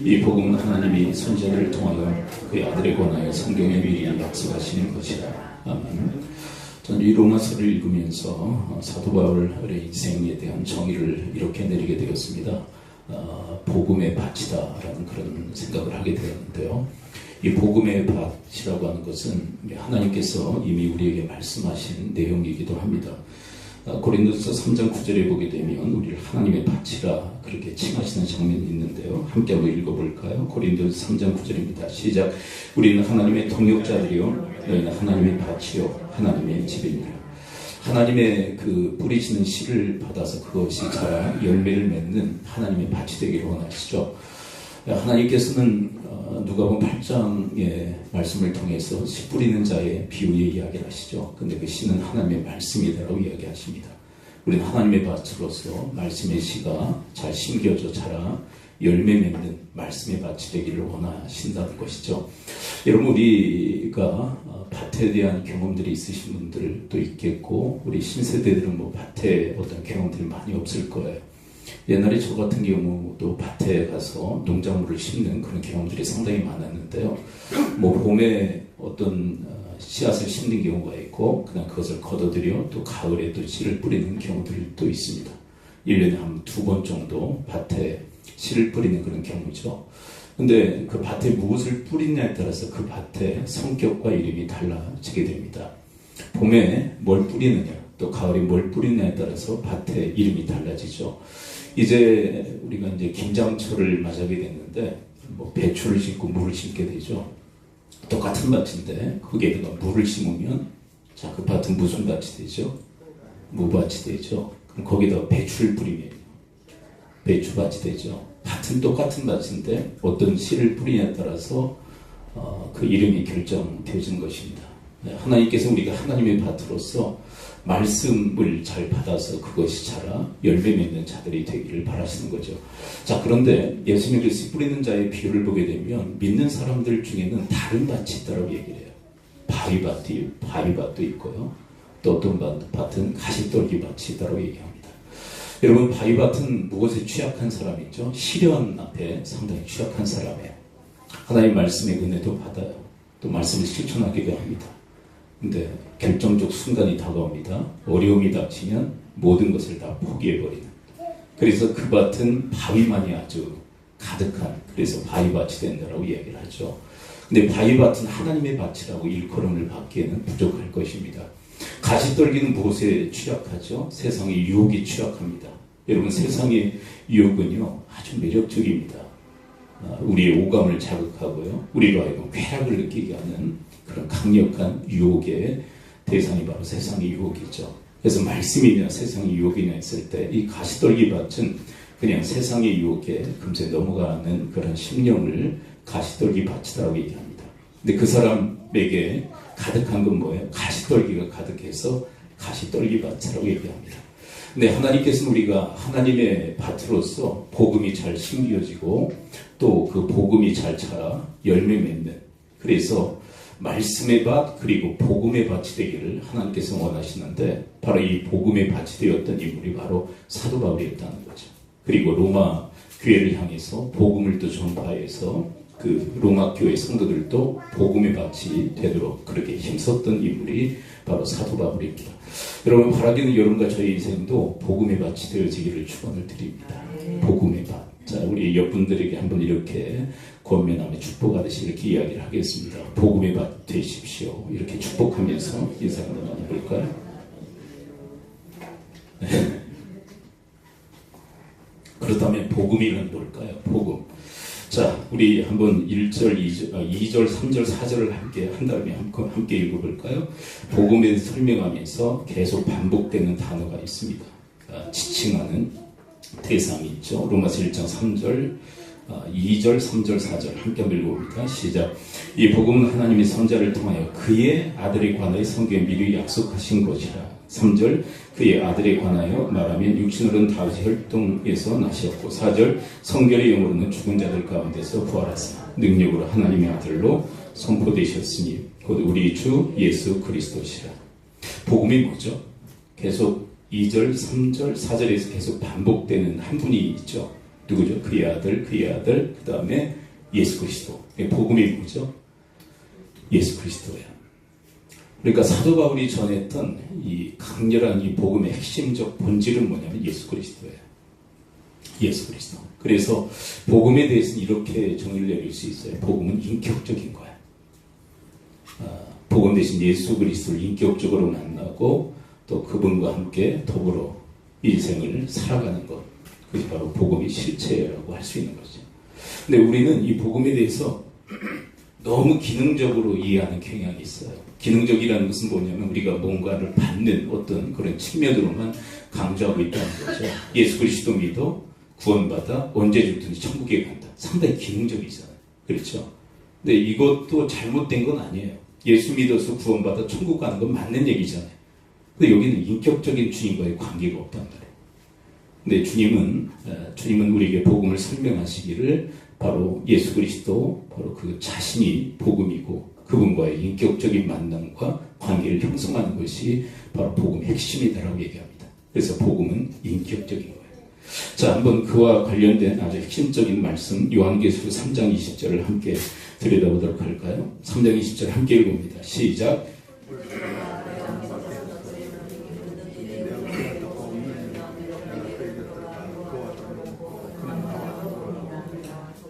이 복음은 하나님이 선지자들을 통하여 그의 아들에 관하여 성경에 미리 약속하시는 것이라. 아멘. 저는 이 로마서를 읽으면서 사도 바울의 인생에 대한 정의를 이렇게 내리게 되었습니다. 복음의 밭이다라는 그런 생각을 하게 되었는데요. 이 복음의 밭이라고 하는 것은 하나님께서 이미 우리에게 말씀하신 내용이기도 합니다. 고린도서 3장 9절에 보게 되면 우리를 하나님의 밭이라 그렇게 칭하시는 장면이 있는데요. 함께 한번 읽어볼까요? 고린도서 3장 9절입니다. 시작. 우리는 하나님의 동역자들이요 너희는 하나님의 밭이요 하나님의 집입니다. 하나님의 그 뿌리시는 씨를 받아서 그것이 자라 열매를 맺는 하나님의 밭이 되기를 원하시죠. 하나님께서는 누가복음 8장의 말씀을 통해서 씨 뿌리는 자의 비유의 이야기를 하시죠. 근데 그 씨는 하나님의 말씀이다라고 이야기하십니다. 우리는 하나님의 밭으로서 말씀의 씨가 잘 심겨져 자라 열매 맺는 말씀의 밭이 되기를 원하신다는 것이죠. 여러분, 우리가 밭에 대한 경험들이 있으신 분들도 있겠고 우리 신세대들은 뭐 밭에 어떤 경험들이 많이 없을 거예요. 옛날에 저 같은 경우도 밭에 가서 농작물을 심는 그런 경험들이 상당히 많았는데요. 뭐 봄에 어떤 씨앗을 심는 경우가 있고 그냥 그것을 걷어들여 또 가을에 또 씨를 뿌리는 경우들도 있습니다. 1년에 한 2번 정도 밭에 씨를 뿌리는 그런 경우죠. 근데 그 밭에 무엇을 뿌리냐에 따라서 그 밭의 성격과 이름이 달라지게 됩니다. 봄에 뭘 뿌리느냐 또 가을에 뭘 뿌리느냐에 따라서 밭의 이름이 달라지죠. 이제 우리가 이제 김장철을 맞이하게 됐는데 뭐 배추를 심고 물을 심게 되죠. 똑같은 밭인데 거기에다가 물을 심으면 자, 그 밭은 무슨 밭이 되죠? 무밭이 되죠. 그럼 거기다가 배추를 뿌리면 배추밭이 되죠. 밭은 똑같은 밭인데 어떤 씨를 뿌리냐에 따라서 그 이름이 결정되어지는 것입니다. 하나님께서 우리가 하나님의 밭으로서 말씀을 잘 받아서 그것이 자라 열매 맺는 자들이 되기를 바라시는 거죠. 자, 그런데 예수님 그리스도 뿌리는 자의 비유를 보게 되면 믿는 사람들 중에는 다른 밭이 있다고 얘기를 해요. 바위밭도 있고요. 또 어떤 밭은 가시떨기 밭이 있다고 얘기합니다. 여러분, 바위밭은 무엇에 취약한 사람이죠? 시련 앞에 상당히 취약한 사람이에요. 하나님 말씀의 은혜도 받아요. 또 말씀을 실천하기도 합니다. 근데 결정적 순간이 다가옵니다. 어려움이 닥치면 모든 것을 다 포기해버리는. 그래서 그 밭은 바위만이 아주 가득한, 그래서 바위밭이 된다라고 이야기를 하죠. 근데 바위밭은 하나님의 밭이라고 일컬음을 받기에는 부족할 것입니다. 가시떨기는 무엇에 취약하죠? 세상의 유혹이 취약합니다. 여러분, 세상의 유혹은요 아주 매력적입니다. 우리의 오감을 자극하고요, 우리로 하여금 쾌락을 느끼게 하는 그런 강력한 유혹의 대상이 바로 세상의 유혹이죠. 그래서 말씀이냐 세상의 유혹이냐 했을 때 이 가시떨기 밭은 그냥 세상의 유혹에 금세 넘어가는 그런 심령을 가시떨기 밭이라고 얘기합니다. 근데 그 사람에게 가득한 건 뭐예요? 가시떨기가 가득해서 가시떨기 밭이라고 얘기합니다. 근데 하나님께서는 우리가 하나님의 밭으로서 복음이 잘 심겨지고 또 그 복음이 잘 자라 열매 맺는, 그래서 말씀의 밭 그리고 복음의 밭이 되기를 하나님께서 원하시는데 바로 이 복음의 밭이 되었던 인물이 바로 사도 바울이었다는 거죠. 그리고 로마 교회를 향해서 복음을 또 전파해서 그 로마 교회 성도들도 복음의 밭이 되도록 그렇게 힘썼던 인물이 바로 사도 바울입니다. 여러분, 바라기는 여러분과 저희 인생도 복음의 밭이 되어지기를 축원을 드립니다. 복음의 밭. 자, 우리 옆분들에게 한번 이렇게 권면하며 축복하듯이 이렇게 이야기를 하겠습니다. 복음의 밭 되십시오. 이렇게 축복하면서 인사 한번 나눠볼까요? 네. 그렇다면 복음이란 뭘까요? 복음. 자, 우리 한번 1절, 2절, 3절, 4절을 함께 한 다음에 함께 읽어볼까요? 복음에 대해서 설명하면서 계속 반복되는 단어가 있습니다. 지칭하는 대상이 있죠. 로마서 1장 3절, 2절, 3절, 4절 함께 한번 읽어봅니다. 시작. 이 복음은 하나님의 선자를 통하여 그의 아들에 관하여 성경에 미리 약속하신 것이라. 3절, 그의 아들에 관하여 말하면 육신으로는 다윗의 혈통에서 나셨고, 4절, 성결의 영으로는 죽은 자들 가운데서 부활하사 능력으로 하나님의 아들로 선포되셨으니 곧 우리 주 예수 그리스도시라. 복음이 뭐죠? 계속 2절, 3절, 4절에서 계속 반복되는 한 분이 있죠. 누구죠? 그의 아들, 그 다음에 예수 그리스도. 복음이 뭐죠? 예수 그리스도예요. 그러니까 사도 바울이 전했던 이 강렬한 이 복음의 핵심적 본질은 뭐냐면 예수 그리스도예요. 예수 그리스도. 그래서 복음에 대해서는 이렇게 정의를 내릴 수 있어요. 복음은 인격적인 거예요. 복음 대신 예수 그리스도를 인격적으로 만나고 또 그분과 함께 더불어 인생을 살아가는 것. 그게 바로 복음의 실체라고 할 수 있는 거죠. 근데 우리는 이 복음에 대해서 너무 기능적으로 이해하는 경향이 있어요. 기능적이라는 것은 뭐냐면 우리가 뭔가를 받는 어떤 그런 측면으로만 강조하고 있다는 거죠. 예수 그리스도 믿어 구원받아 언제 죽든지 천국에 간다. 상당히 기능적이잖아요. 그렇죠? 근데 이것도 잘못된 건 아니에요. 예수 믿어서 구원받아 천국 가는 건 맞는 얘기잖아요. 근데 여기는 인격적인 주님과의 관계가 없단 말이에요. 근데 주님은 우리에게 복음을 설명하시기를 바로 예수 그리스도, 바로 그 자신이 복음이고 그분과의 인격적인 만남과 관계를 형성하는 것이 바로 복음의 핵심이다라고 얘기합니다. 그래서 복음은 인격적인 거예요. 자, 한번 그와 관련된 아주 핵심적인 말씀 요한계시록 3장 20절을 함께 들여다보도록 할까요? 3장 20절 함께 읽어봅니다. 시작.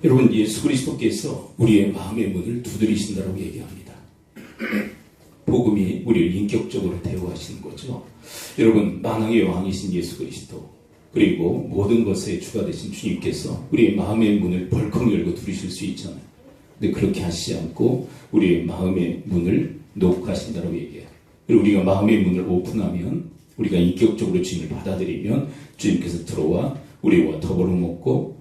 여러분, 예수 그리스도께서 우리의 마음의 문을 두드리신다고 얘기합니다. 복음이 우리를 인격적으로 대우하시는 거죠. 여러분, 만왕의 왕이신 예수 그리스도, 그리고 모든 것의 주가 되신 주님께서 우리의 마음의 문을 벌컥 열고 두드리실 수 있잖아요. 근데 그렇게 하시지 않고 우리의 마음의 문을 녹하신다고 얘기해요. 그리고 우리가 마음의 문을 오픈하면, 우리가 인격적으로 주님을 받아들이면 주님께서 들어와 우리와 더불어 먹고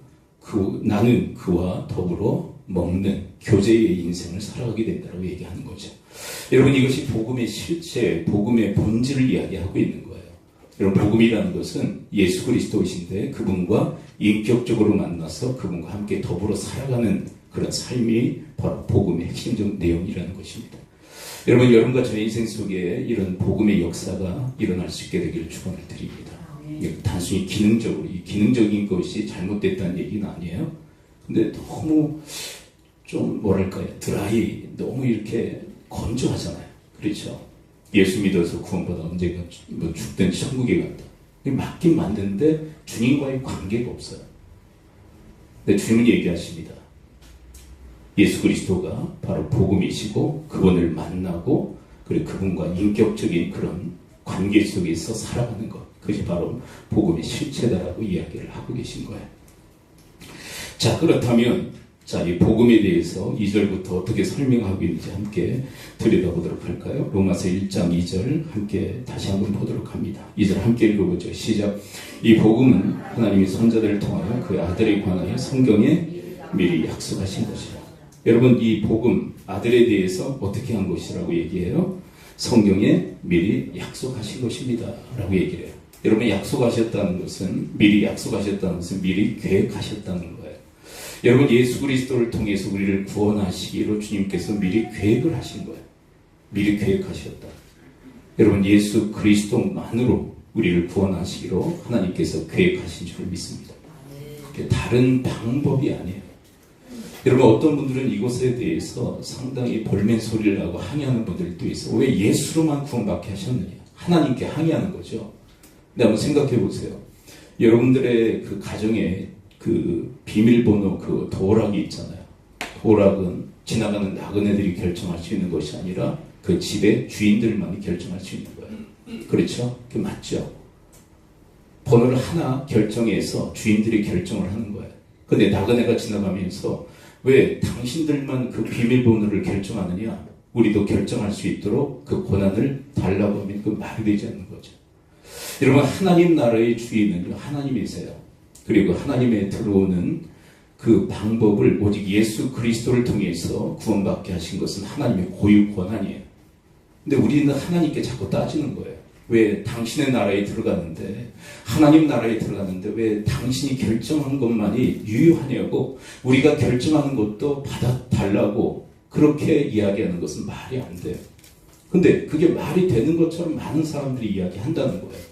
나는 그와 더불어 먹는 교제의 인생을 살아가게 된다고 얘기하는 거죠. 여러분, 이것이 복음의 실체, 복음의 본질을 이야기하고 있는 거예요. 여러분, 복음이라는 것은 예수 그리스도이신데 그분과 인격적으로 만나서 그분과 함께 더불어 살아가는 그런 삶이 바로 복음의 핵심적 내용이라는 것입니다. 여러분, 여러분과 저의 인생 속에 이런 복음의 역사가 일어날 수 있게 되기를 축원을 드립니다. 단순히 기능적으로, 이 기능적인 것이 잘못됐다는 얘기는 아니에요. 근데 너무 좀 뭐랄까요, 드라이, 너무 이렇게 건조하잖아요. 그렇죠? 예수 믿어서 구원받아 언제가 뭐 죽든지 천국에 간다. 맞긴 맞는데 주님과의 관계가 없어요. 근데 주님은 얘기하십니다. 예수 그리스도가 바로 복음이시고 그분을 만나고 그리고 그분과 인격적인 그런 관계 속에서 살아가는 것, 그것이 바로 복음의 실체다라고 이야기를 하고 계신 거예요. 자, 그렇다면 이 복음에 대해서 2절부터 어떻게 설명하고 있는지 함께 들여다보도록 할까요? 로마서 1장 2절 함께 다시 한번 보도록 합니다. 2절 함께 읽어보죠. 시작. 이 복음은 하나님이 선자들을 통하여 그 아들에 관하여 성경에 미리 약속하신 것이라. 여러분, 이 복음, 아들에 대해서 어떻게 한 것이라고 얘기해요? 성경에 미리 약속하신 것입니다 라고 얘기를 해요. 여러분, 약속하셨다는 것은, 미리 약속하셨다는 것은 미리 계획하셨다는 거예요. 여러분, 예수 그리스도를 통해서 우리를 구원하시기로 주님께서 미리 계획을 하신 거예요. 미리 계획하셨다. 여러분, 예수 그리스도만으로 우리를 구원하시기로 하나님께서 계획하신 줄 믿습니다. 그게 다른 방법이 아니에요. 여러분, 어떤 분들은 이것에 대해서 상당히 볼멘 소리를 하고 항의하는 분들도 있어. 왜 예수로만 구원받게 하셨느냐? 하나님께 항의하는 거죠. 근데 한번 생각해 보세요. 여러분들의 그 가정에 그 비밀번호 그 도락이 있잖아요. 도락은 지나가는 나그네들이 결정할 수 있는 것이 아니라 그 집의 주인들만이 결정할 수 있는 거예요. 그렇죠? 그게 맞죠? 번호를 하나 결정해서 주인들이 결정을 하는 거예요. 근데 나그네가 지나가면서 왜 당신들만 그 비밀번호를 결정하느냐? 우리도 결정할 수 있도록 그 권한을 달라고 하면 그 말이 되지 않는 거죠. 여러분, 하나님 나라의 주인은 하나님이세요. 그리고 하나님에 들어오는 그 방법을 오직 예수 그리스도를 통해서 구원받게 하신 것은 하나님의 고유 권한이에요. 근데 우리는 하나님께 자꾸 따지는 거예요. 왜 당신의 나라에 들어가는데, 하나님 나라에 들어가는데 왜 당신이 결정한 것만이 유효하냐고, 우리가 결정하는 것도 받아달라고 그렇게 이야기하는 것은 말이 안 돼요. 근데 그게 말이 되는 것처럼 많은 사람들이 이야기한다는 거예요.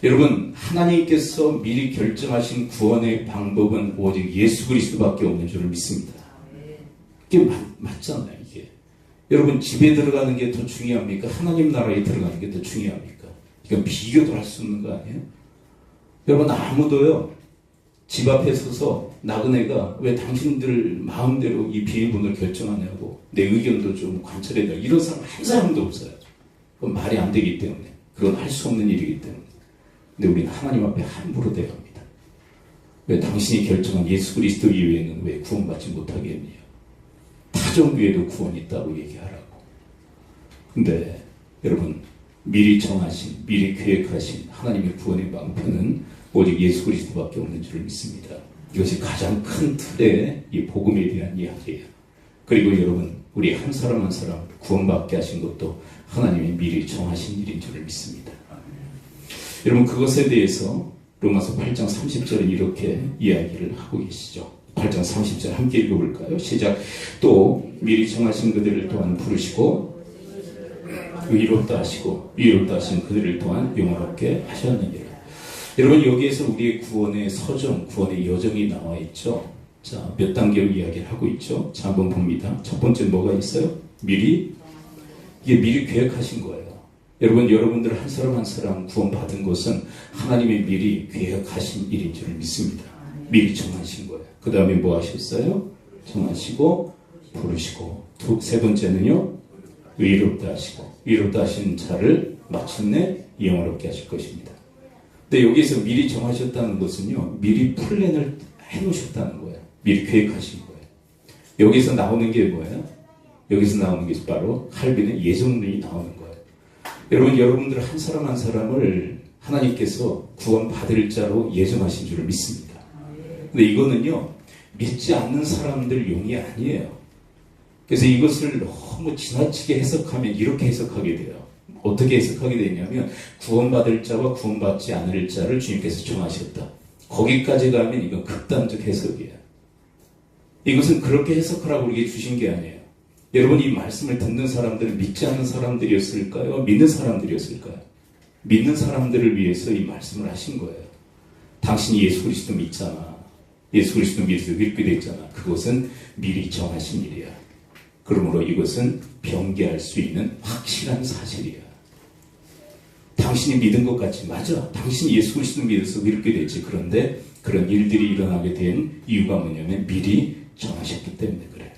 여러분, 하나님께서 미리 결정하신 구원의 방법은 오직 예수 그리스도밖에 없는 줄을 믿습니다. 이게 맞잖아요, 이게. 여러분, 집에 들어가는 게 더 중요합니까? 하나님 나라에 들어가는 게 더 중요합니까? 이건 비교도 할 수 없는 거 아니에요? 여러분, 아무도요, 집 앞에 서서 나그네가 왜 당신들 마음대로 이 비밀번호를 결정하냐고 내 의견도 좀 관철해달라, 이런 사람 한 사람도 없어요. 그건 말이 안 되기 때문에, 그건 할 수 없는 일이기 때문에. 근데 우리는 하나님 앞에 함부로 대갑니다. 왜 당신이 결정한 예수 그리스도 이외에는 왜 구원받지 못하겠느냐? 타종교에도 구원이 있다고 얘기하라고. 근데 여러분, 미리 정하신, 미리 계획하신 하나님의 구원의 방편은 오직 예수 그리스도밖에 없는 줄을 믿습니다. 이것이 가장 큰 틀의 이 복음에 대한 이야기예요. 그리고 여러분, 우리 한 사람 한 사람 구원받게 하신 것도 하나님이 미리 정하신 일인 줄을 믿습니다. 여러분, 그것에 대해서 로마서 8장 30절은 이렇게 이야기를 하고 계시죠. 8장 30절 함께 읽어볼까요? 시작. 또 미리 정하신 그들을 또한 부르시고 의롭다 하시고 위롭다 하신 그들을 또한 영원롭게 하셨느니라. 여러분, 여기에서 우리의 구원의 서정, 구원의 여정이 나와 있죠. 자, 몇 단계로 이야기를 하고 있죠. 자, 한번 봅니다. 첫 번째 뭐가 있어요? 이게 미리 계획하신 거예요. 여러분, 여러분들 한 사람 한 사람 구원받은 것은 하나님의 미리 계획하신 일인 줄을 믿습니다. 미리 정하신 거예요. 그 다음에 뭐 하셨어요? 정하시고 부르시고, 세 번째는요, 의롭다 하시고, 의롭다 하신 자를 마침내 영원롭게 하실 것입니다. 근데 여기서 미리 정하셨다는 것은요, 미리 플랜을 해놓으셨다는 거예요. 미리 계획하신 거예요. 여기서 나오는 게 뭐예요? 여기서 나오는 게 바로 칼빈의 예정론이 나오는 거예요. 여러분, 여러분들 한 사람 한 사람을 하나님께서 구원받을 자로 예정하신 줄을 믿습니다. 근데 이거는요, 믿지 않는 사람들 용이 아니에요. 그래서 이것을 너무 지나치게 해석하면 이렇게 해석하게 돼요. 어떻게 해석하게 되냐면, 구원받을 자와 구원받지 않을 자를 주님께서 정하셨다. 거기까지 가면 이건 극단적 해석이에요. 이것은 그렇게 해석하라고 우리에게 주신 게 아니에요. 여러분, 이 말씀을 듣는 사람들은 믿지 않는 사람들이었을까요? 믿는 사람들이었을까요? 믿는 사람들을 위해서 이 말씀을 하신 거예요. 당신이 예수 그리스도 믿잖아. 예수 그리스도 믿어서 믿게 됐잖아. 그것은 미리 정하신 일이야. 그러므로 이것은 변개할 수 있는 확실한 사실이야. 당신이 믿은 것 같지? 맞아. 당신이 예수 그리스도 믿어서 믿게 됐지. 그런데 그런 일들이 일어나게 된 이유가 뭐냐면 미리 정하셨기 때문에 그래.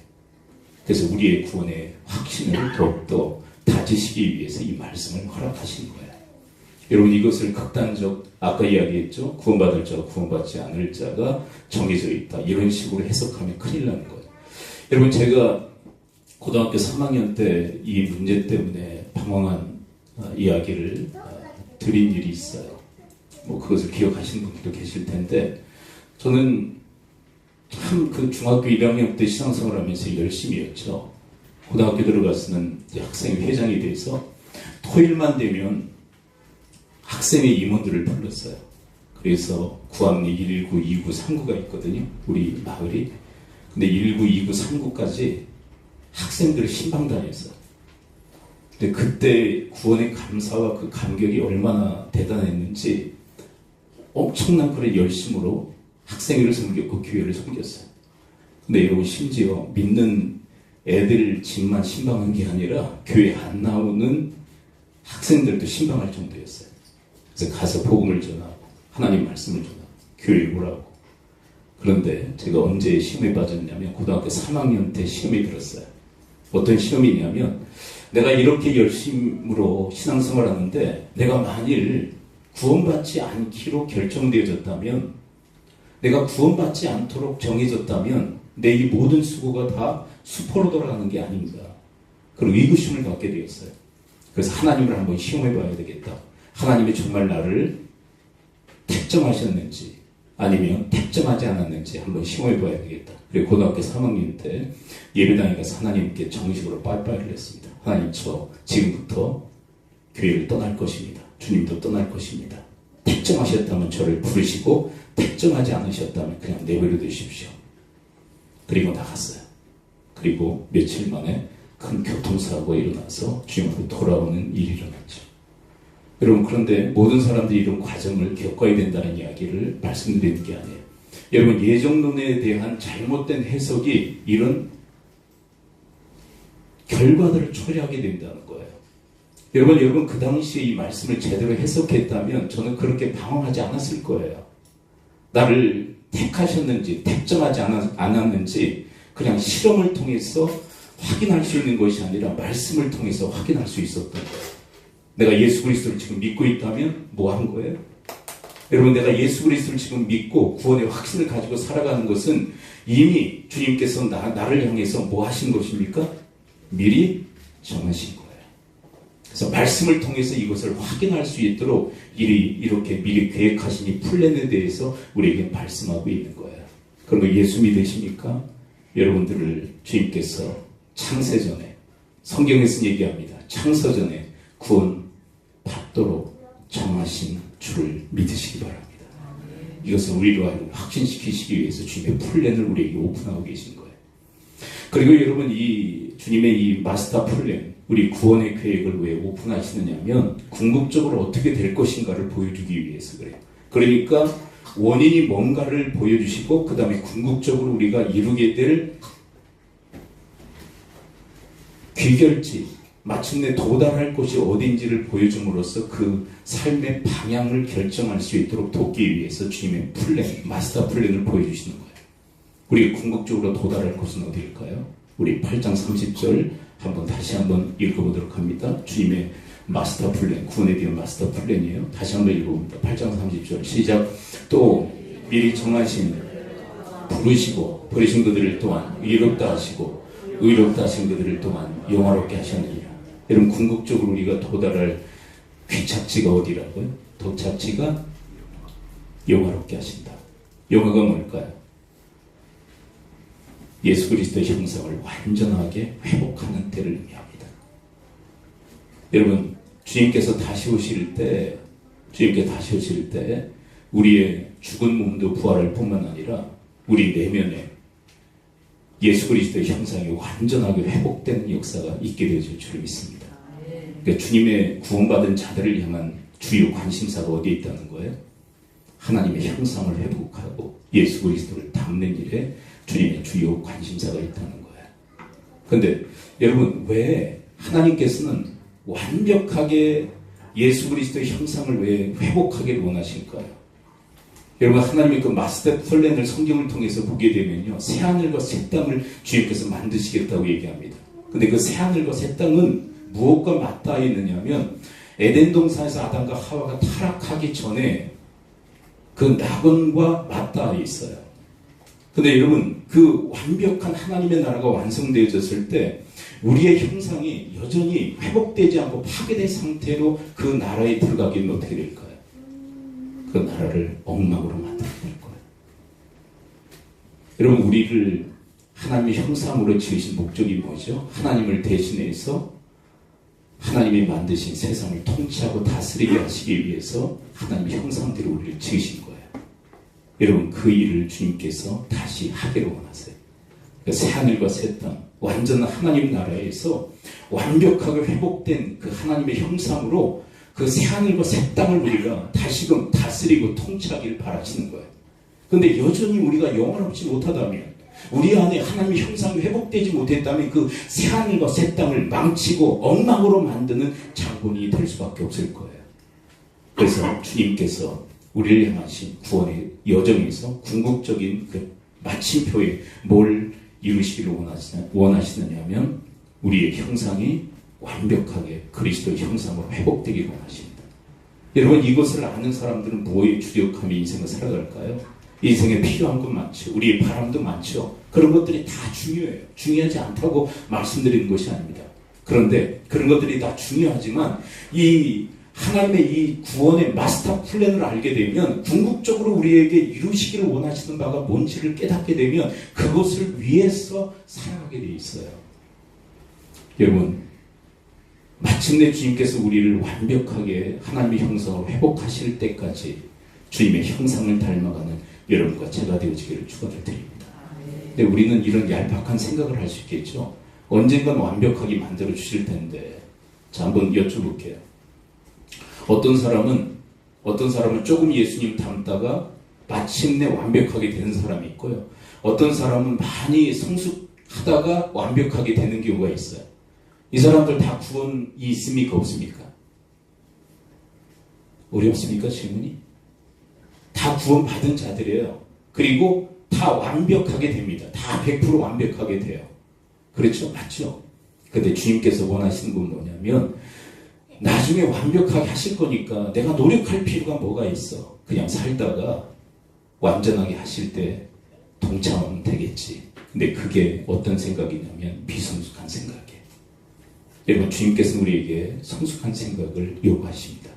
그래서 우리의 구원의 확신을 더욱더 다지시기 위해서 이 말씀을 허락하신 거예요. 여러분, 이것을 극단적, 아까 이야기했죠. 구원받을 자와 구원받지 않을 자가 정해져 있다. 이런 식으로 해석하면 큰일 나는 거예요. 여러분, 제가 고등학교 3학년 때 이 문제 때문에 방황한 이야기를 드린 일이 있어요. 뭐 그것을 기억하시는 분들도 계실 텐데, 저는 참 그 중학교 1학년 때 신앙생활을 하면서 열심히 했죠. 고등학교 들어가서는 학생 회장이 돼서 토요일만 되면 학생의 임원들을 불렀어요. 그래서 구학리 119, 219, 3구가 있거든요. 우리 마을이. 근데 119, 219, 3구까지 학생들을 신방다녔어요. 근데 그때 구원의 감사와 그 감격이 얼마나 대단했는지 엄청난 그런 열심으로 학생회를 섬겼고 교회를 섬겼어요. 근데 여러분, 심지어 믿는 애들 집만 신방한 게 아니라 교회 안 나오는 학생들도 신방할 정도였어요. 그래서 가서 복음을 전하고 하나님 말씀을 전하고 교회에 오라고. 그런데 제가 언제 시험에 빠졌냐면 고등학교 3학년 때 시험에 들었어요. 어떤 시험이냐면, 내가 이렇게 열심으로 신앙생활을 하는데 내가 만일 구원받지 않기로 결정되어졌다면, 내가 구원받지 않도록 정해졌다면 내 이 모든 수고가 다 수포로 돌아가는 게 아닌가, 그런 의구심을 갖게 되었어요. 그래서 하나님을 한번 시험해 봐야 되겠다. 하나님이 정말 나를 택정하셨는지 아니면 택정하지 않았는지 한번 시험해 봐야 되겠다. 그리고 고등학교 3학년 때 예배당에 가서 하나님께 정식으로 빠이빠이를 했습니다. 하나님, 저 지금부터 교회를 떠날 것입니다. 주님도 떠날 것입니다. 택정하셨다면 저를 부르시고 택정하지 않으셨다면 그냥 내버려 두십시오. 그리고 나갔어요. 그리고 며칠 만에 큰 교통사고가 일어나서 주님 앞에 돌아오는 일이 일어났죠. 여러분, 그런데 모든 사람들이 이런 과정을 겪어야 된다는 이야기를 말씀드리는 게 아니에요. 여러분, 예정론에 대한 잘못된 해석이 이런 결과들을 초래하게 된다는 거예요. 여러분 그 당시에 이 말씀을 제대로 해석했다면 저는 그렇게 방황하지 않았을 거예요. 나를 택하셨는지 택정하지 않았는지 그냥 실험을 통해서 확인할 수 있는 것이 아니라 말씀을 통해서 확인할 수 있었던 거예요. 내가 예수 그리스도를 지금 믿고 있다면 뭐 한 거예요? 여러분, 내가 예수 그리스도를 지금 믿고 구원의 확신을 가지고 살아가는 것은 이미 주님께서 나를 향해서 뭐 하신 것입니까? 미리 정하신 거예요. 그래서 말씀을 통해서 이것을 확인할 수 있도록 이렇게 미리 계획하신 이 플랜에 대해서 우리에게 말씀하고 있는 거예요. 그리고 예수 믿으십니까? 여러분들을 주님께서 창세전에, 성경에서 얘기합니다. 창세전에 구원 받도록 정하신 줄을 믿으시기 바랍니다. 이것을 우리로 하여금 확신시키시기 위해서 주님의 플랜을 우리에게 오픈하고 계신 거예요. 그리고 여러분, 이 주님의 이 마스터 플랜, 우리 구원의 계획을 왜 오픈하시느냐면 궁극적으로 어떻게 될 것인가를 보여주기 위해서 그래요. 그러니까 원인이 뭔가를 보여주시고 그 다음에 궁극적으로 우리가 이루게 될 귀결지, 마침내 도달할 곳이 어딘지를 보여줌으로써 그 삶의 방향을 결정할 수 있도록 돕기 위해서 주님의 플랜, 마스터 플랜을 보여주시는 거예요. 우리가 궁극적으로 도달할 곳은 어디일까요? 우리 8장 30절 다시 한번 읽어보도록 합니다. 주님의 마스터 플랜, 구원에 대한 마스터 플랜이에요. 다시 한번 읽어봅니다. 8장 30절 시작. 또 미리 정하신 부르시고 버리신 그들을 또한 의롭다 하시고 의롭다 하신 그들을 또한 영화롭게 하셨느니라. 여러분, 궁극적으로 우리가 도달할 귀착지가 어디라고요? 도착지가 영화롭게 하신다. 영화가 뭘까요? 예수 그리스도의 형상을 완전하게 회복하는 때를 의미합니다. 여러분, 주님께서 다시 오실 때 우리의 죽은 몸도 부활할 뿐만 아니라 우리 내면에 예수 그리스도의 형상이 완전하게 회복되는 역사가 있게 되어질 줄 믿습니다. 그러니까 주님의 구원받은 자들을 향한 주요 관심사가 어디에 있다는 거예요? 하나님의 형상을 회복하고 예수 그리스도를 닮는 일에 주님의 주요 관심사가 있다는 거예요. 그런데 여러분, 왜 하나님께서는 완벽하게 예수 그리스도의 형상을 왜 회복하기를 원하실까요? 여러분, 하나님의 그 마스터 플랜을 성경을 통해서 보게 되면요, 새하늘과 새 땅을 주님께서 만드시겠다고 얘기합니다. 근데 그 새하늘과 새 땅은 무엇과 맞닿아 있느냐면 에덴 동산에서 아담과 하와가 타락하기 전에 그 낙원과 맞닿아 있어요. 근데 여러분, 그 완벽한 하나님의 나라가 완성되어졌을 때 우리의 형상이 여전히 회복되지 않고 파괴된 상태로 그 나라에 들어가게 되면 어떻게 될까요? 그 나라를 엉망으로 만들게 될 거예요. 여러분, 우리를 하나님의 형상으로 지으신 목적이 뭐죠? 하나님을 대신해서 하나님이 만드신 세상을 통치하고 다스리게 하시기 위해서 하나님의 형상대로 우리를 지으신 거예요. 여러분, 그 일을 주님께서 다시 하기를 원하세요. 새하늘과 새 땅, 완전한 하나님 나라에서 완벽하게 회복된 그 하나님의 형상으로 그 새하늘과 새 땅을 우리가 다시금 다스리고 통치하기를 바라시는 거예요. 그런데 여전히 우리가 영원하지 못하다면, 우리 안에 하나님의 형상이 회복되지 못했다면 그 새하늘과 새 땅을 망치고 엉망으로 만드는 장본인이 될 수밖에 없을 거예요. 그래서 주님께서 우리를 향하신 구원의 여정에서 궁극적인 그 마침표에 뭘 이루시기를 원하시느냐면 우리의 형상이 완벽하게 그리스도의 형상으로 회복되기를 원하십니다. 여러분, 이것을 아는 사람들은 무엇에 주력하며 인생을 살아갈까요? 인생에 필요한 것 많죠. 우리의 바람도 많죠. 그런 것들이 다 중요해요. 중요하지 않다고 말씀드리는 것이 아닙니다. 그런데 그런 것들이 다 중요하지만 이 하나님의 이 구원의 마스터 플랜을 알게 되면 궁극적으로 우리에게 이루시기를 원하시는 바가 뭔지를 깨닫게 되면 그것을 위해서 살아가게 돼 있어요. 여러분, 마침내 주님께서 우리를 완벽하게 하나님의 형상으로 회복하실 때까지 주님의 형상을 닮아가는 여러분과 제가 되어지기를 축원을 드립니다. 근데 우리는 이런 얄팍한 생각을 할 수 있겠죠. 언젠간 완벽하게 만들어 주실 텐데. 자, 한번 여쭤볼게요. 어떤 사람은 조금 예수님 닮다가 마침내 완벽하게 되는 사람이 있고요. 어떤 사람은 많이 성숙하다가 완벽하게 되는 경우가 있어요. 이 사람들 다 구원이 있습니까? 없습니까? 어렵습니까? 질문이? 다 구원받은 자들이에요. 그리고 다 완벽하게 됩니다. 다 100% 완벽하게 돼요. 그렇죠? 맞죠? 근데 주님께서 원하시는 건 뭐냐면 나중에 완벽하게 하실 거니까 내가 노력할 필요가 뭐가 있어. 그냥 살다가 완전하게 하실 때 동참하면 되겠지. 근데 그게 어떤 생각이냐면 비성숙한 생각이에요. 여러분, 주님께서는 우리에게 성숙한 생각을 요구하십니다.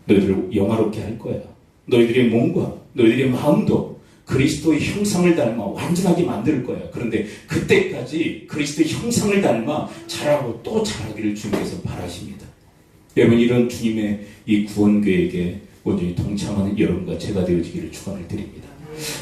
너희들을 영화롭게 할 거야. 너희들의 몸과 너희들의 마음도 그리스도의 형상을 닮아 완전하게 만들 거야. 그런데 그때까지 그리스도의 형상을 닮아 자라고 또 자라기를 주님께서 바라십니다. 여러분, 이런 주님의 이 구원 계획에 온전히 동참하는 여러분과 제가 되어지기를 축원을 드립니다.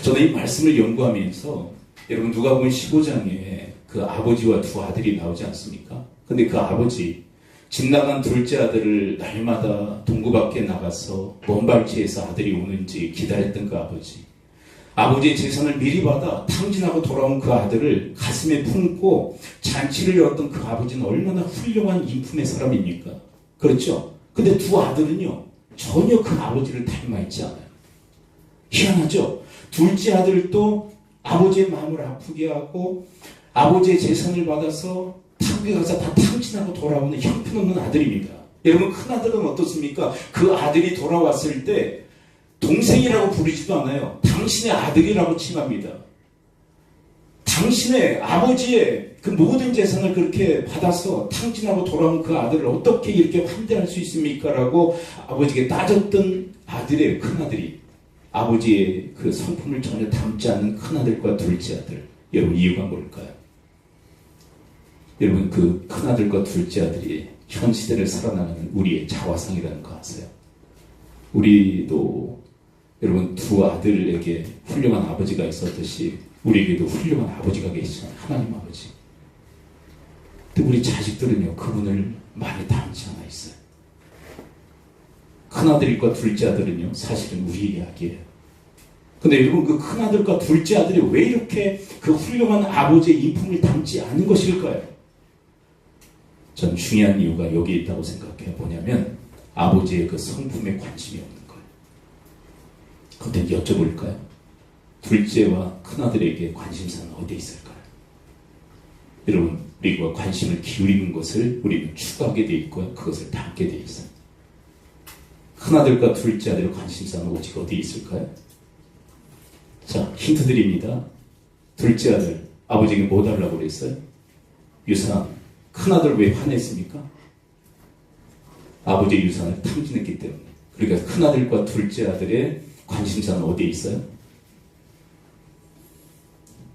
저는 이 말씀을 연구하면서 여러분, 누가복음 15장에 그 아버지와 두 아들이 나오지 않습니까? 근데 그 아버지, 집 나간 둘째 아들을 날마다 동구 밖에 나가서 먼 발치에서 아들이 오는지 기다렸던 그 아버지, 아버지의 재산을 미리 받아 탕진하고 돌아온 그 아들을 가슴에 품고 잔치를 열었던 그 아버지는 얼마나 훌륭한 인품의 사람입니까? 그렇죠? 근데 두 아들은요, 전혀 그 아버지를 닮아 있지 않아요. 희한하죠? 둘째 아들도 아버지의 마음을 아프게 하고 아버지의 재산을 받아서 타국에 가서 다 탕진하고 돌아오는 형편없는 아들입니다. 여러분, 큰 아들은 어떻습니까? 그 아들이 돌아왔을 때 동생이라고 부르지도 않아요. 당신의 아들이라고 칭합니다. 당신의 아버지의 그 모든 재산을 그렇게 받아서 탕진하고 돌아온 그 아들을 어떻게 이렇게 환대할 수 있습니까? 라고 아버지에게 따졌던 아들의 큰아들이 아버지의 그 성품을 전혀 닮지 않는 큰아들과 둘째 아들. 여러분, 이유가 뭘까요? 여러분, 그 큰아들과 둘째 아들이 현 시대를 살아나가는 우리의 자화상이라는 거 아세요? 우리도 여러분, 두 아들에게 훌륭한 아버지가 있었듯이 우리에게도 훌륭한 아버지가 계시잖아요. 하나님 아버지. 근데 우리 자식들은요, 그분을 많이 닮지 않아 있어요. 큰아들과 둘째 아들은요, 사실은 우리의 이야기예요. 근데 여러분, 그 큰아들과 둘째 아들이 왜 이렇게 그 훌륭한 아버지의 인품을 닮지 않은 것일까요? 전 중요한 이유가 여기에 있다고 생각해요. 뭐냐면 아버지의 그 성품에 관심이 없는 거예요. 그런데 여쭤볼까요? 둘째와 큰아들에게 관심사는 어디에 있을까요? 여러분, 우리가 관심을 기울이는 것을 우리는 추구하게 돼 있고요. 그것을 닮게 돼 있어요. 큰아들과 둘째 아들의 관심사는 오직 어디에 있을까요? 자, 힌트 드립니다. 둘째 아들, 아버지에게 뭐 달라고 그랬어요? 유산. 큰아들 왜 화냈습니까? 아버지의 유산을 탕진했기 때문에. 그러니까 큰아들과 둘째 아들의 관심사는 어디에 있어요?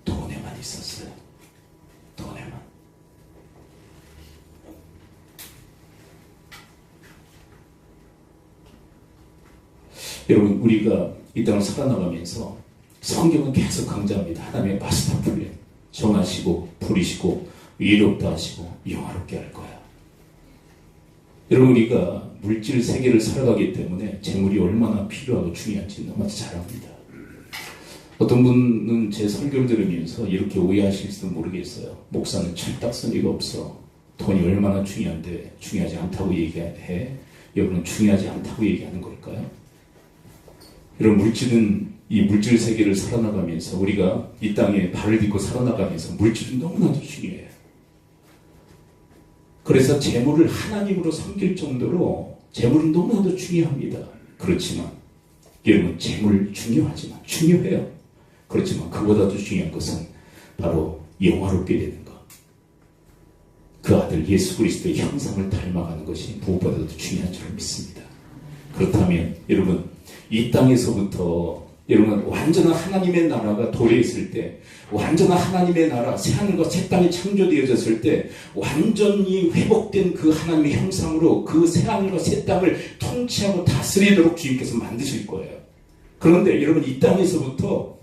돈에만 있었어요. 돈에만. 여러분, 우리가 이 땅을 살아나가면서 성경은 계속 강조합니다. 하나님의 마스터 플랜. 정하시고 부리시고 위롭다 하시고 영화롭게 할 거야. 여러분, 우리가 물질 세계를 살아가기 때문에 재물이 얼마나 필요하고 중요한지 너무 잘 압니다. 어떤 분은 제 설교를 들으면서 이렇게 오해하실지도 모르겠어요. 목사는 철딱서니가 없어. 돈이 얼마나 중요한데 중요하지 않다고 얘기해. 여러분은 중요하지 않다고 얘기하는 걸까요? 이런 물질은, 이 물질 세계를 살아나가면서 우리가 이 땅에 발을 딛고 살아나가면서 물질은 너무나도 중요해요. 그래서 재물을 하나님으로 섬길 정도로 재물은 너무나도 중요합니다. 그렇지만 여러분, 재물 중요하지만 중요해요. 그렇지만 그보다도 중요한 것은 바로 영화롭게 되는 것. 그 아들 예수 그리스도의 형상을 닮아가는 것이 무엇보다도 중요한 줄 믿습니다. 그렇다면 여러분, 이 땅에서부터 여러분, 완전한 하나님의 나라가 도래했을 때, 완전한 하나님의 나라, 새하늘과 새 땅이 창조되어졌을 때 완전히 회복된 그 하나님의 형상으로 그 새하늘과 새 땅을 통치하고 다스리도록 주님께서 만드실 거예요. 그런데 여러분, 이 땅에서부터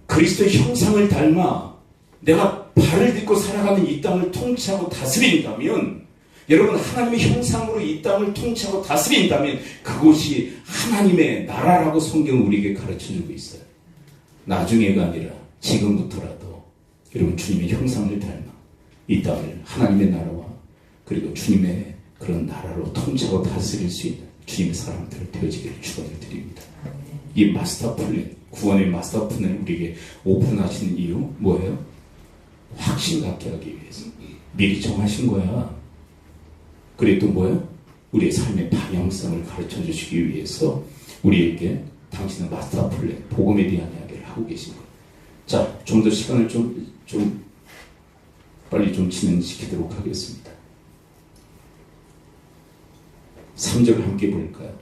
그리스도의 형상을 닮아 내가 발을 딛고 살아가는 이 땅을 통치하고 다스린다면 여러분, 하나님의 형상으로 이 땅을 통치하고 다스린다면 그곳이 하나님의 나라라고 성경은 우리에게 가르쳐주고 있어요. 나중에가 아니라 지금부터라도 여러분, 주님의 형상을 닮아 이 땅을 하나님의 나라와 그리고 주님의 그런 나라로 통치하고 다스릴 수 있는 주님의 사람들 되어지기를 축원을 드립니다. 이 마스터 플랜, 구원의 마스터 플랜을 우리에게 오픈하시는 이유 뭐예요? 확신 갖게 하기 위해서. 미리 정하신 거야. 그리고 또 뭐예요? 우리의 삶의 방향성을 가르쳐 주시기 위해서 우리에게 당신의 마스터 플랜, 복음에 대한 이야기를 하고 계신 거예요. 자, 좀 더 시간을 좀 빨리 좀 진행시키도록 하겠습니다. 3절 함께 볼까요?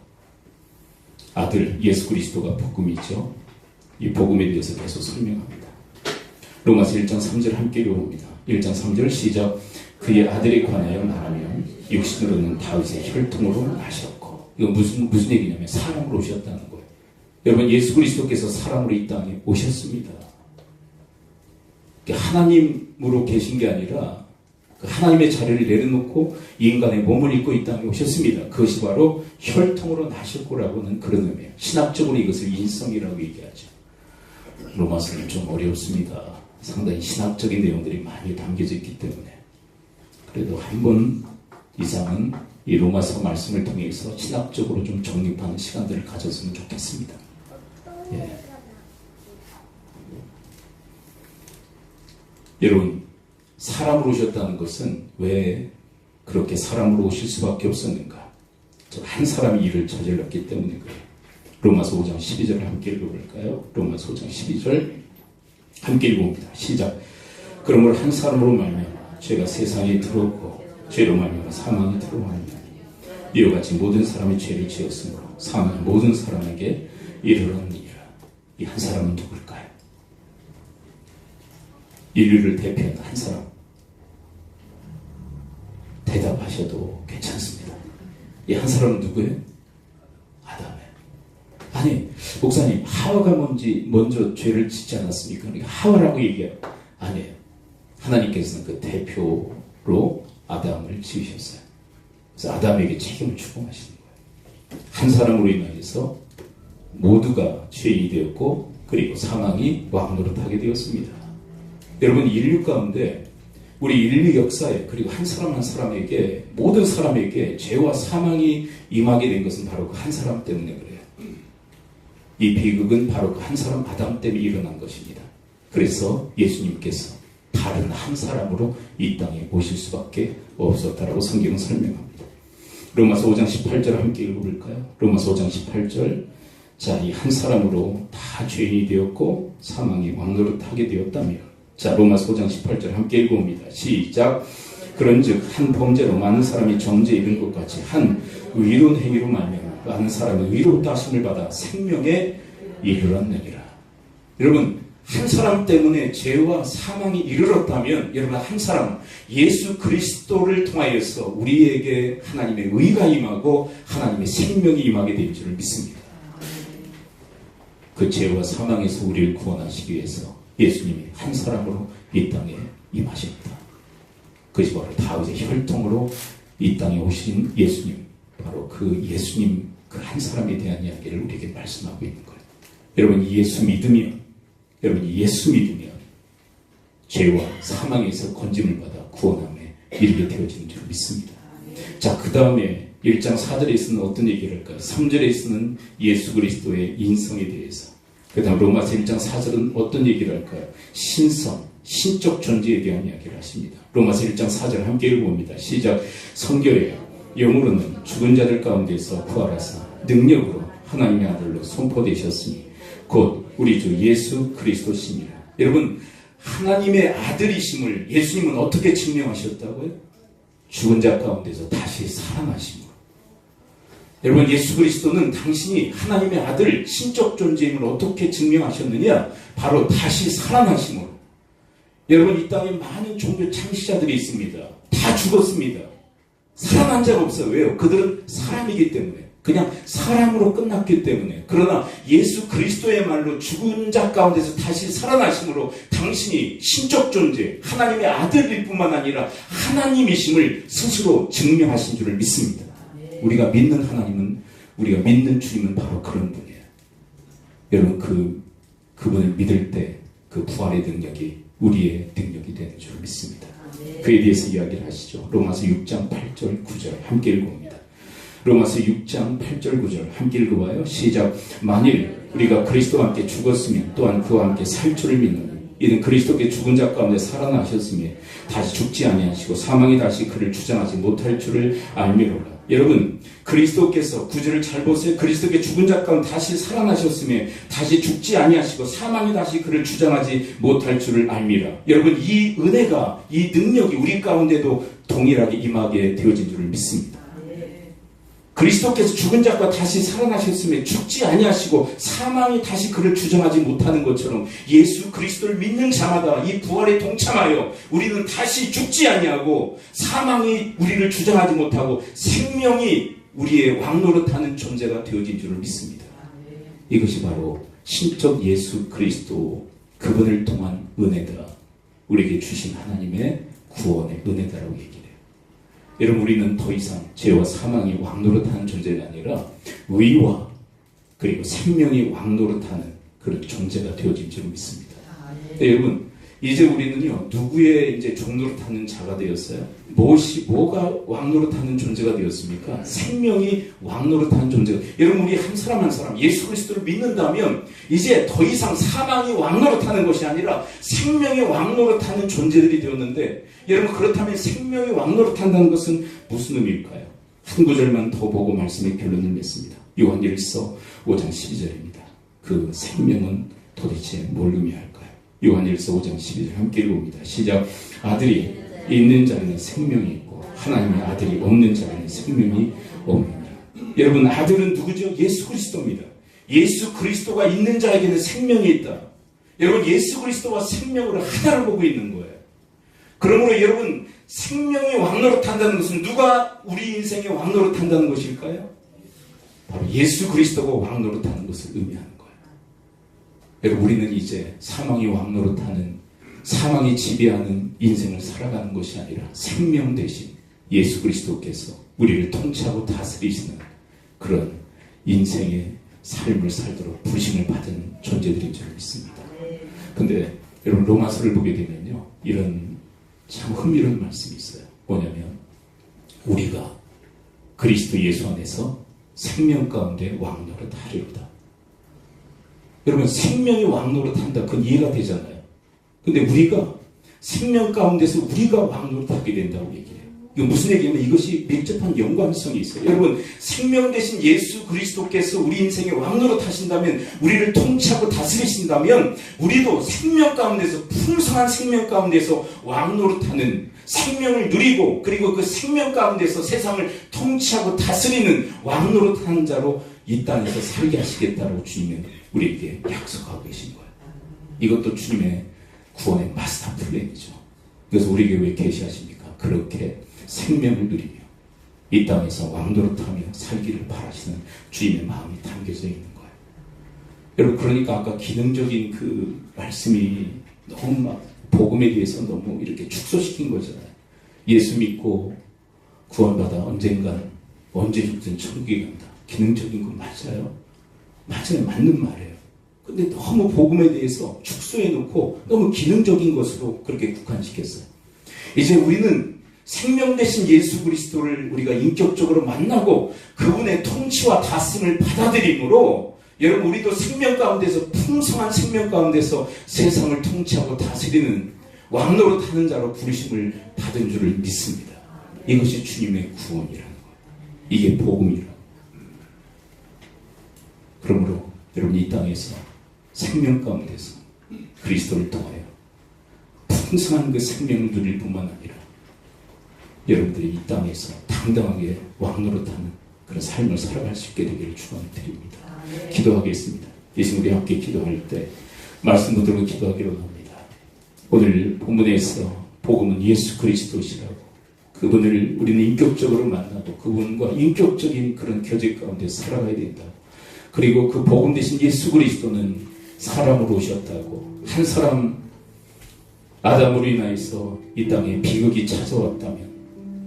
아들 예수 그리스도가 복음이죠. 이 복음에 대해서 계속 설명합니다. 로마서 1장 3절 함께 읽어봅니다. 1장 3절 시작. 그의 아들에 관하여 말하면 육신으로는 다윗의 혈통으로 나셨고. 이거 무슨 얘기냐면 사람으로 오셨다는 거예요. 여러분, 예수 그리스도께서 사람으로 이 땅에 오셨습니다. 하나님으로 계신 게 아니라 하나님의 자리를 내려놓고 인간의 몸을 입고 이 땅에 오셨습니다. 그것이 바로 혈통으로 나셨고라고는 그런 의미예요. 신학적으로 이것을 인성이라고 얘기하죠. 로마서는 좀 어렵습니다. 상당히 신학적인 내용들이 많이 담겨져 있기 때문에. 그래도 한 번 이상은 이 로마서 말씀을 통해서 신학적으로 좀 정립하는 시간들을 가졌으면 좋겠습니다. 예. 여러분, 사람으로 오셨다는 것은 왜 그렇게 사람으로 오실 수밖에 없었는가? 한 사람이 일을 저질렀기 때문에 그래요. 로마서 5장 12절을 함께 읽어볼까요? 로마서 5장 12절 함께 읽어봅니다. 시작. 그러므로 한 사람으로 말미암아 죄가 세상에 들어오고 죄로 말미암아 사망이 들어왔느니라. 이와 같이 모든 사람이 죄를 지었으므로 사망이 모든 사람에게 이르렀느니라. 이 한 사람은 누굴까요? 인류를 대표하는 한 사람. 대답하셔도 괜찮습니다. 이 한 사람은 누구예요? 아담이에요. 아니, 목사님, 하와가 먼저 죄를 짓지 않았습니까? 그러니까 하와라고 얘기해요. 아니에요. 하나님께서는 그 대표로 아담을 지으셨어요. 그래서 아담에게 책임을 추궁하시는 거예요. 한 사람으로 인하여서 모두가 죄인이 되었고, 그리고 사망이 왕노릇하게 되었습니다. 여러분, 인류 가운데 우리 인류 역사에 그리고 한 사람 한 사람에게, 모든 사람에게 죄와 사망이 임하게 된 것은 바로 그 한 사람 때문에 그래요. 이 비극은 바로 그 한 사람 아담 때문에 일어난 것입니다. 그래서 예수님께서 다른 한 사람으로 이 땅에 오실 수밖에 없었다라고 성경은 설명합니다. 로마서 5장 18절 함께 읽어볼까요? 로마서 5장 18절. 자, 이 한 사람으로 다 죄인이 되었고 사망이 왕노릇하게 되었다며. 자, 로마서 5장 18절 함께 읽어봅니다. 시작. 그런즉 한 범죄로 많은 사람이 정죄에 이른 것 같이 한 의로운 행위로 말미암아 많은 사람이 의롭다 하심을 받아 생명에 이르렀느니라. 여러분, 한 사람 때문에 죄와 사망이 이르렀다면 여러분, 한 사람 예수 그리스도를 통하여서 우리에게 하나님의 의가 임하고 하나님의 생명이 임하게 될 줄을 믿습니다. 그 죄와 사망에서 우리를 구원하시기 위해서 예수님이 한 사람으로 이 땅에 임하십니다. 그것이 바로 다윗의 혈통으로 이 땅에 오신 예수님, 바로 그 예수님 그 한 사람에 대한 이야기를 우리에게 말씀하고 있는 거예요. 여러분, 이 예수 믿으면 죄와 사망에서 건짐을 받아 구원함에 이르게 되어지는 줄 믿습니다. 자, 그 다음에 1장 4절에 쓰는 어떤 얘기를 할까요? 3절에 쓰는 예수 그리스도의 인성에 대해서. 그 다음 로마서 1장 4절은 어떤 얘기를 할까요? 신성, 신적 존재에 대한 이야기를 하십니다. 로마서 1장 4절 함께 읽어봅니다. 시작. 성결해요. 영으로는 죽은 자들 가운데서 부활하사 능력으로 하나님의 아들로 선포되셨으니 곧 우리 주 예수 그리스도시니라. 여러분, 하나님의 아들이심을 예수님은 어떻게 증명하셨다고요? 죽은 자 가운데서 다시 살아나심으로. 여러분, 예수 그리스도는 당신이 하나님의 아들, 신적 존재임을 어떻게 증명하셨느냐? 바로 다시 살아나심으로. 여러분, 이 땅에 많은 종교 창시자들이 있습니다. 다 죽었습니다. 살아난 자가 없어요. 왜요? 그들은 사람이기 때문에. 그냥 사람으로 끝났기 때문에. 그러나 예수 그리스도의 말로 죽은 자 가운데서 다시 살아나심으로 당신이 신적 존재, 하나님의 아들일 뿐만 아니라 하나님이심을 스스로 증명하신 줄을 믿습니다. 우리가 믿는 하나님은, 우리가 믿는 주님은 바로 그런 분이에요. 여러분, 그분을 믿을 때 그 부활의 능력이 우리의 능력이 되는 줄을 믿습니다. 그에 대해서 이야기를 하시죠. 로마서 6장 8절 9절 함께 읽어봅니다. 로마서 6장 8절 9절 함께 읽어봐요. 시작. 만일 우리가 그리스도와 함께 죽었으면 또한 그와 함께 살 줄을 믿노니 이는 그리스도께 죽은 자 가운데 살아나셨으며 다시 죽지 아니하시고 사망이 다시 그를 주장하지 못할 줄을 알미로라. 여러분, 그리스도께서 구절을 잘 보세요. 그리스도께 죽은 자 가운데 다시 살아나셨으며 다시 죽지 아니하시고 사망이 다시 그를 주장하지 못할 줄을 알미라. 여러분, 이 은혜가, 이 능력이 우리 가운데도 동일하게 임하게 되어진 줄을 믿습니다. 그리스도께서 죽은 자가 다시 살아나셨으며 죽지 아니하시고 사망이 다시 그를 주장하지 못하는 것처럼 예수 그리스도를 믿는 자마다 이 부활에 동참하여 우리는 다시 죽지 아니하고 사망이 우리를 주장하지 못하고 생명이 우리의 왕노릇하는 존재가 되어진 줄을 믿습니다. 이것이 바로 신적 예수 그리스도 그분을 통한 은혜다. 우리에게 주신 하나님의 구원의 은혜다라고 얘기해요. 여러분, 우리는 더 이상 죄와 사망이 왕노릇하는 존재가 아니라 의와 그리고 생명이 왕노릇하는 그런 존재가 되어진 줄 믿습니다. 네, 여러분, 이제 우리는요, 누구의 이제 종노릇하는 자가 되었어요? 뭐가 왕노릇하는 존재가 되었습니까? 생명이 왕노릇하는 존재가. 여러분, 우리 한 사람 한 사람 예수 그리스도를 믿는다면 이제 더 이상 사망이 왕노릇하는 것이 아니라 생명이 왕노릇하는 존재들이 되었는데, 여러분, 그렇다면 생명이 왕노릇한다는 것은 무슨 의미일까요? 한 구절만 더 보고 말씀의 결론을 맺습니다. 요한일서 5장 12절입니다. 그 생명은 도대체 뭘 의미할까요? 요한일서 5장 12절 함께 읽어봅니다. 시작. 아들이 있는 자에는 생명이 있고 하나님의 아들이 없는 자에는 생명이 없느니라. 여러분, 아들은 누구죠? 예수 그리스도입니다. 예수 그리스도가 있는 자에게는 생명이 있다. 여러분, 예수 그리스도와 생명으로 하나를 보고 있는 거예요. 그러므로 여러분, 생명이 왕노릇한다는 것은 누가 우리 인생에 왕노릇한다는 것일까요? 바로 예수 그리스도가 왕노릇하는 것을 의미하는 거예요. 여러분, 우리는 이제 사망이 왕노릇하는, 사망이 지배하는 인생을 살아가는 것이 아니라 생명 대신 예수 그리스도께서 우리를 통치하고 다스리시는 그런 인생의 삶을 살도록 부르심을 받은 존재들인 줄 믿습니다. 근데 여러분, 로마서를 보게 되면요, 이런 참 흥미로운 말씀이 있어요. 뭐냐면 우리가 그리스도 예수 안에서 생명 가운데 왕노릇하리로다. 여러분, 생명이 왕노릇한다, 그건 이해가 되잖아요. 근데 우리가 생명 가운데서 우리가 왕노릇하게 된다고 얘기해요. 이거 무슨 얘기냐면 이것이 밀접한 연관성이 있어요. 여러분, 생명 대신 예수 그리스도께서 우리 인생에 왕노릇하신다면, 우리를 통치하고 다스리신다면 우리도 생명 가운데서, 풍성한 생명 가운데서 왕노릇하는, 생명을 누리고 그리고 그 생명 가운데서 세상을 통치하고 다스리는 왕노릇하는 자로 이 땅에서 살게 하시겠다고 주님은 우리에게 약속하고 계신 거예요. 이것도 주님의 구원의 마스터 플랜이죠. 그래서 우리에게 왜 계시하십니까? 그렇게 생명을 누리며 이 땅에서 왕노릇하며 살기를 바라시는 주님의 마음이 담겨져 있는 거예요. 여러분, 그러니까 아까 기능적인 그 말씀이 너무 막 복음에 대해서 너무 이렇게 축소시킨 거잖아요. 예수 믿고 구원받아 언젠간 언제 죽든 천국에 간다. 기능적인 건 맞아요. 맞아요. 맞는 말이에요. 근데 너무 복음에 대해서 축소해놓고 너무 기능적인 것으로 그렇게 국한시켰어요. 이제 우리는 생명 대신 예수 그리스도를 우리가 인격적으로 만나고 그분의 통치와 다스림을 받아들임으로 여러분, 우리도 생명 가운데서, 풍성한 생명 가운데서 세상을 통치하고 다스리는 왕노릇하는 자로 부르심을 받은 줄을 믿습니다. 이것이 주님의 구원이라는 거예요. 이게 복음이라는 거예요. 그러므로 여러분, 이 땅에서 생명 가운데서 그리스도를 통하여 풍성한 그 생명을 누릴 뿐만 아니라 여러분들이 이 땅에서 당당하게 왕노릇하는 그런 삶을 살아갈 수 있게 되기를 축원드립니다. 기도하겠습니다. 예수, 우리 함께 기도할 때 말씀 붙들고 기도하기로 합니다. 오늘 본문에서 복음은 예수 그리스도시라고, 그 그분을 우리는 인격적으로 만나고 그분과 인격적인 그런 교제 가운데 살아가야 된다. 그리고 그 복음 대신 예수 그리스도는 사람으로 오셨다고. 한 사람 아담으로 인하여서 이 땅에 비극이 찾아왔다면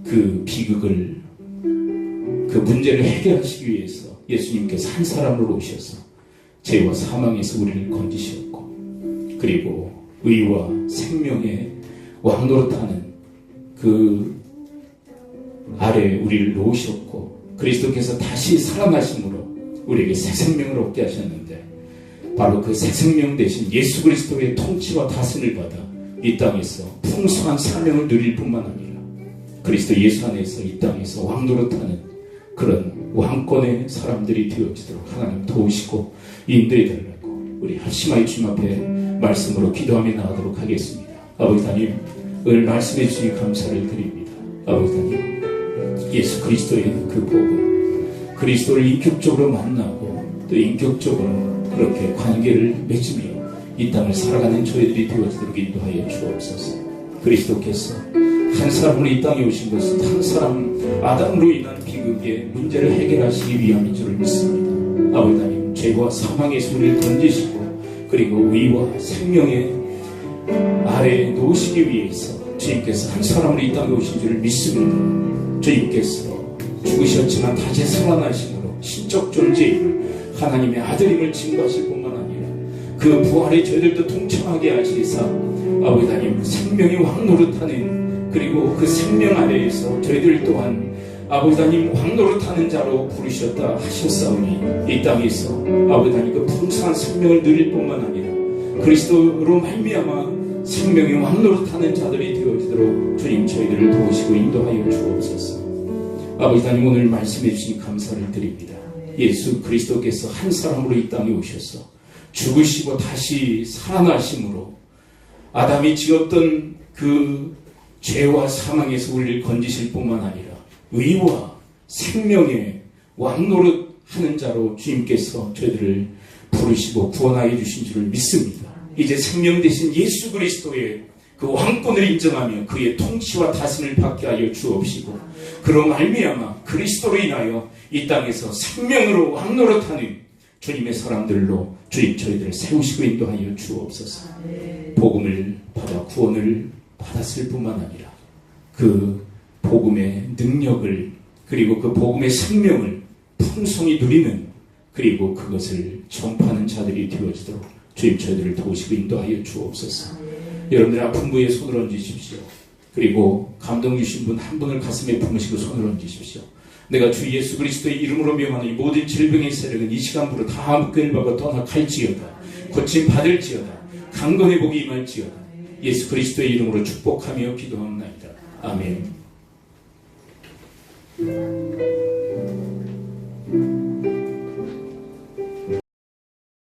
그 비극을, 그 문제를 해결하시기 위해서 예수님께서 한 사람으로 오셔서 죄와 사망에서 우리를 건지셨고, 그리고 의와 생명의 왕노릇하는 그 아래에 우리를 놓으셨고, 그리스도께서 다시 살아나심으로 우리에게 새 생명을 얻게 하셨는데, 바로 그 새 생명 대신 예수 그리스도의 통치와 다스림을 받아 이 땅에서 풍성한 생명을 누릴 뿐만 아니라 그리스도 예수 안에서 이 땅에서 왕노릇하는 그런 왕권의 사람들이 되어지도록 하나님 도우시고 인도해 달라고 우리 합심하여 주님 앞에 말씀으로 기도하며 나가도록 하겠습니다. 아버지 하나님, 오늘 말씀해 주시니 감사를 드립니다. 아버지 하나님, 예수 그리스도의 그 복음, 그리스도를 인격적으로 만나고 또 인격적으로 그렇게 관계를 맺으며 이 땅을 살아가는 저희들이 되어지도록 인도하여 주옵소서. 그리스도께서 한 사람으로 이 땅에 오신 것은 한 사람 아담으로 인한 비극의 문제를 해결하시기 위함인 줄을 믿습니다. 아버지 하나님, 죄와 사망의 우리를 건지시고 그리고 의와 생명의 아래에 놓으시기 위해서 주님께서 한 사람으로 이 땅에 오신 줄을 믿습니다. 주님께서 죽으셨지만 다시 살아나심으로 신적 존재임을, 하나님의 아들임을 증거하실 뿐만 아니라 그 부활의 저희들도 동참하게 하시사 아버지 하나님, 생명이 왕노릇하는, 그리고 그 생명 아래에서 저희들 또한 아버지 하나님 왕노릇하는 자로 부르셨다 하셨사오니 이 땅에서 아버지 하나님 그 풍성한 생명을 누릴 뿐만 아니라 그리스도로 말미암아 생명이 왕노릇하는 자들이 되어지도록 주님 저희들을 도우시고 인도하여 주옵소서. 아버지 하나님, 오늘 말씀해 주신 감사를 드립니다. 예수 그리스도께서 한 사람으로 이 땅에 오셔서 죽으시고 다시 살아나심으로 아담이 지었던 그 죄와 사망에서 우리를 건지실 뿐만 아니라 의와 생명의 왕노릇 하는 자로 주님께서 저희들을 부르시고 구원하여 주신 줄을 믿습니다. 이제 생명 대신 예수 그리스도의 그 왕권을 인정하며 그의 통치와 다스림을 받게 하여 주옵시고, 그로 말미암아 그리스도로 인하여 이 땅에서 생명으로 왕노릇하는 주님의 사람들로 주님 저희들을 세우시고 인도하여 주옵소서. 복음을 받아 구원을 받았을 뿐만 아니라 그 복음의 능력을, 그리고 그 복음의 생명을 풍성히 누리는, 그리고 그것을 전파하는 자들이 되어지도록 주님 저희들을 도우시고 인도하여 주옵소서. 여러분들 아픈 부위에 손을 얹으십시오. 그리고 감동 주신 분 한 분을 가슴에 품으시고 손을 얹으십시오. 내가 주 예수 그리스도의 이름으로 명하는 이 모든 질병의 세력은 이 시간부로 다 묶여를 박아 떠나갈지어다. 고침 받을지어다. 강건의 복이 임할지어다. 예수 그리스도의 이름으로 축복하며 기도합니다. 아멘.